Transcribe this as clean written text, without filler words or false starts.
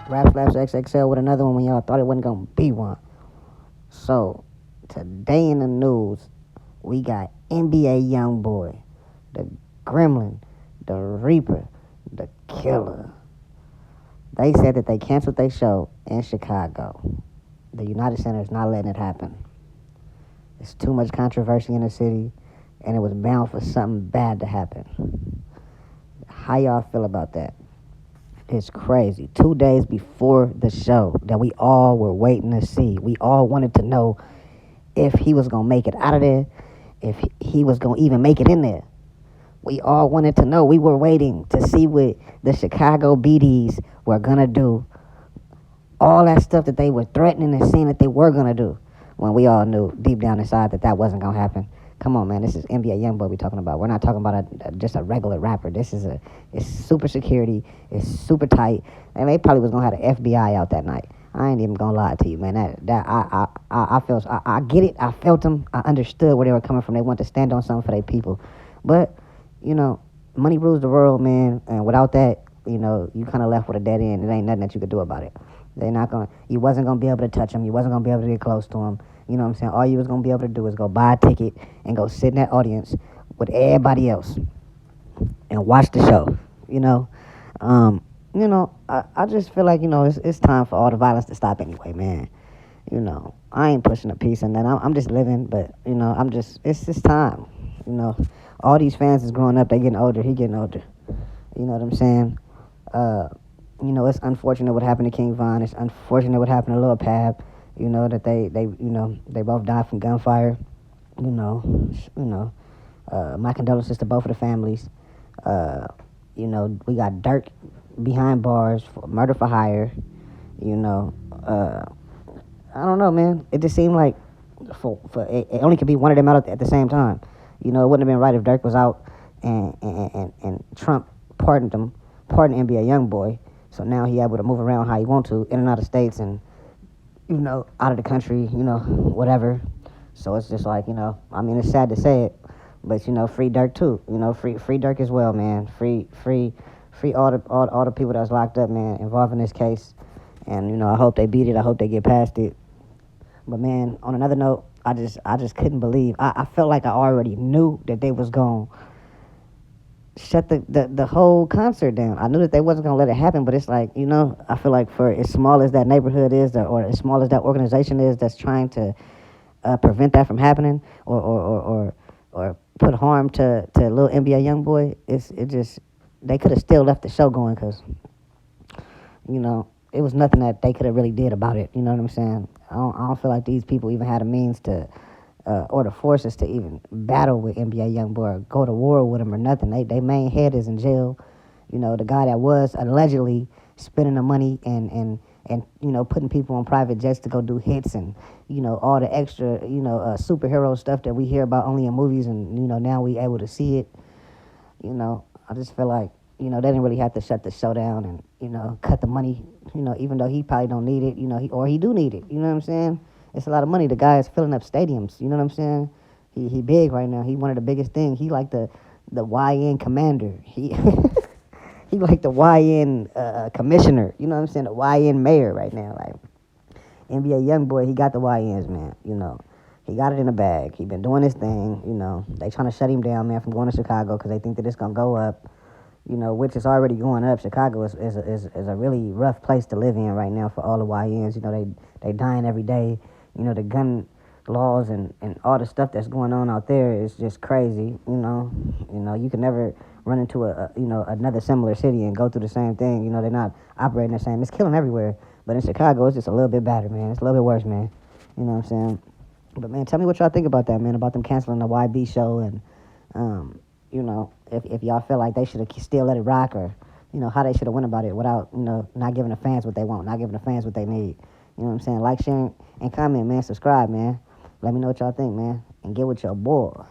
Rap Slaps XXL with another one when y'all thought it wasn't gonna be one. So today in the news, we got NBA YoungBoy, the Gremlin, the Reaper, the Killer. They said that they canceled their show in Chicago. The United Center is not letting it happen. There's too much controversy in the city, and it was bound for something bad to happen. How y'all feel about that? It's crazy. 2 days before the show that we all were waiting to see, we all wanted to know if he was going to make it out of there, if he was going to even make it in there. We all wanted to know. We were waiting to see what the Chicago BDs were going to do. All that stuff that they were threatening and saying that they were going to do, when we all knew deep down inside that that wasn't going to happen. Come on, man. This is NBA YoungBoy we talking about. We're not talking about just a regular rapper. It's super security. It's super tight. And they probably was going to have the FBI out that night. I ain't even going to lie to you, man. I get it. I felt them. I understood where they were coming from. They wanted to stand on something for their people. But, money rules the world, man. And without that, you kind of left with a dead end. There ain't nothing that you could do about it. You wasn't going to be able to touch them. You wasn't going to be able to get close to them. You know what I'm saying? All you was going to be able to do is go buy a ticket and go sit in that audience with everybody else and watch the show, I just feel like, it's time for all the violence to stop anyway, man. I ain't pushing a peace and then I'm just living, but, it's just time. All these fans is growing up. They getting older. He getting older. You know what I'm saying? It's unfortunate what happened to King Von. It's unfortunate what happened to Lil Pab. That they both died from gunfire. My condolences to both of the families. We got Dirk behind bars for murder for hire. I don't know, man. It just seemed like it only could be one of them out at the same time. It wouldn't have been right if Dirk was out and Trump pardoned NBA YoungBoy. So now he able to move around how he want to, in and out of states and, out of the country, whatever. So it's just like, it's sad to say it, but, free Dirk too. Free Dirk as well, man. Free all the people that's locked up, man, involved in this case. And, I hope they beat it. I hope they get past it. But, man, on another note, I just couldn't believe. I felt like I already knew that they was going to shut the whole concert down. I knew that they wasn't going to let it happen, but it's like, I feel like for as small as that neighborhood is, or as small as that organization is that's trying to prevent that from happening, or put harm to little NBA YoungBoy, they could have still left the show going, because, it was nothing that they could have really did about it. You know what I'm saying? I don't feel like these people even had a means to or the forces to even battle with NBA YoungBoy or go to war with him or nothing. They main head is in jail. The guy that was allegedly spending the money and putting people on private jets to go do hits and, all the extra, superhero stuff that we hear about only in movies and, now we able to see it. I just feel like, they didn't really have to shut the show down and, cut the money, even though he probably don't need it, he do need it. You know what I'm saying? It's a lot of money. The guy is filling up stadiums. You know what I'm saying? He big right now. He one of the biggest things. He like the YN commander. He he like the YN commissioner. You know what I'm saying? The YN mayor right now. Like NBA YoungBoy, he got the YNs, man. He got it in the bag. He been doing his thing. They trying to shut him down, man, from going to Chicago because they think that it's gonna go up. Which is already going up. Chicago is a really rough place to live in right now for all the YNs. They dying every day. The gun laws and all the stuff that's going on out there is just crazy. You can never run into another similar city and go through the same thing. They're not operating the same. It's killing everywhere. But in Chicago, it's just a little bit better, man. It's a little bit worse, man. You know what I'm saying? But, man, tell me what y'all think about that, man, about them canceling the YB show and, if y'all feel like they should have still let it rock or, how they should have went about it without, not giving the fans what they want, not giving the fans what they need. You know what I'm saying? Like, share, and comment, man. Subscribe, man. Let me know what y'all think, man. And get with your boy.